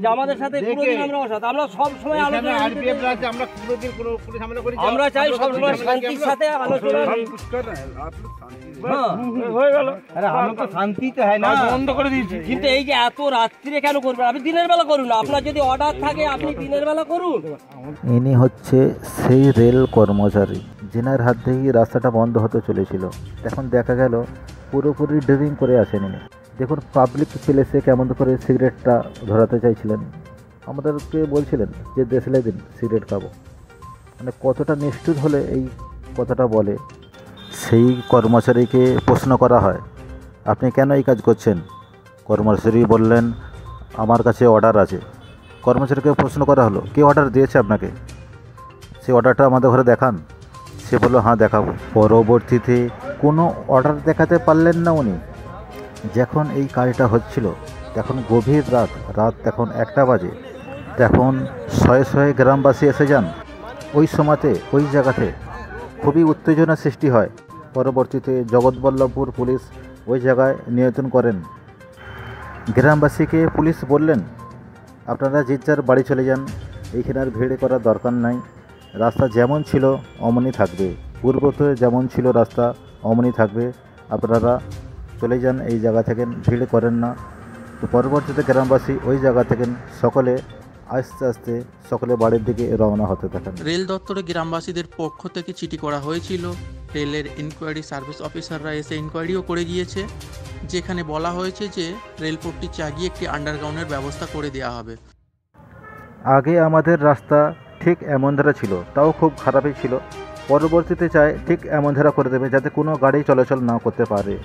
যে আমাদের সাথে কোনোদিন আমরা অসৎ, আমরা সব সময় আলোচনা আমরা চাই সব সময় শান্তির সাথে আলোচনা হয়ে গেল। আমরা তো শান্তি তো হয় না, বন্ধ করে দিয়েছি। কিন্তু এই যে এত রাত্রিরে কেন করবেন? আপনি দিনের বেলা করুন, আপনার যদি অর্ডার থাকে আপনি দিনের বেলা করুন। ইনি হচ্ছে সেই রেল কর্মচারী যেনার হাত থেকেই রাস্তাটা বন্ধ হতে চলেছিল। এখন দেখা গেল পুরোপুরি ড্রিঙ্ক করে আসেন ইনি। দেখুন পাবলিক প্লেসে কেমন করে সিগারেটটা ধরাতে চাইছিলেন, আমাদেরকে বলছিলেন যে দেশলাই দিন সিগারেট খাবো। মানে কতটা নিষ্ঠুর হলে এই কথাটা বলে। সেই কর্মচারীকে প্রশ্ন করা হয়, আপনি কেন এই কাজ করছেন? কর্মচারী বললেন, আমার কাছে অর্ডার আছে। কর্মচারীকে প্রশ্ন করা হলো, কে অর্ডার দিয়েছে আপনাকে? সেই অর্ডারটা আমাদের ঘরে দেখান। সে বলল, হ্যাঁ দেখাবো। পরবর্তীতে কোনো অর্ডার দেখাতে পারলেন না উনি। যখন এই কাজটা হচ্ছিল তখন গভীর রাত তখন 1টা বাজে। তখন শয়ে শয়ে গ্রামবাসী এসে যান। ওই সময়তে ওই জায়গাতে খুবই উত্তেজনা সৃষ্টি হয়। পরবর্তীতে জগৎবল্লভপুর পুলিশ ওই জায়গায় নিয়ন্ত্রণ করেন। গ্রামবাসীকে পুলিশ বললেন, আপনারা যে যার বাড়ি চলে যান, এইখানে আর ভিড় করার দরকার নাই। রাস্তা যেমন ছিল অমনই থাকবে, পূর্বতে যেমন ছিল রাস্তা অমনই থাকবে, আপনারা চলে যান এই জায়গা থেকে, ভিড় করেন না। তো পরবর্তীতে গ্রামবাসী ওই জায়গা থেকে সকলে আস্তে আস্তে সকলে বাড়ির দিকে রওনা হতে থাকেন। রেল দপ্তরে গ্রামবাসীদের পক্ষ থেকে চিঠি করা হয়েছিল। রেলের ইনকোয়ারি সার্ভিস অফিসাররা এসে ইনকোয়ারিও করে গিয়েছে, যেখানে বলা হয়েছে যে রেলপট্টি চাগিয়ে একটি আন্ডারগ্রাউন্ডের ব্যবস্থা করে দেওয়া হবে। আগে আমাদের রাস্তা ঠিক এমন ধারা ছিল, তাও খুব খারাপই ছিল। পরবর্তীতে চাই ঠিক এমন ধারা করে দেবে যাতে কোনো গাড়ি চলাচল না করতে পারে।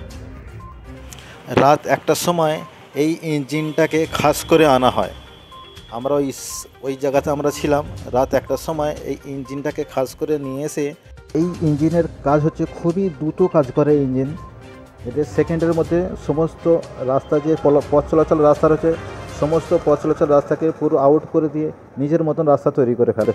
রাত 1টার সময় এই ইঞ্জিনটাকে খাস করে আনা হয়। আমরা ওই জায়গাতে আমরা ছিলাম। রাত 1টার সময় এই ইঞ্জিনটাকে খাস করে নিয়ে এসে, এই ইঞ্জিনের কাজ হচ্ছে খুবই দ্রুত কাজ করে ইঞ্জিন। এদের সেকেন্ডের মধ্যে সমস্ত রাস্তা যে পথ চলাচল রাস্তা রয়েছে, সমস্ত পথ চলাচল রাস্তাকে পুরো আউট করে দিয়ে নিজের মতন রাস্তা তৈরি করে ফেলে।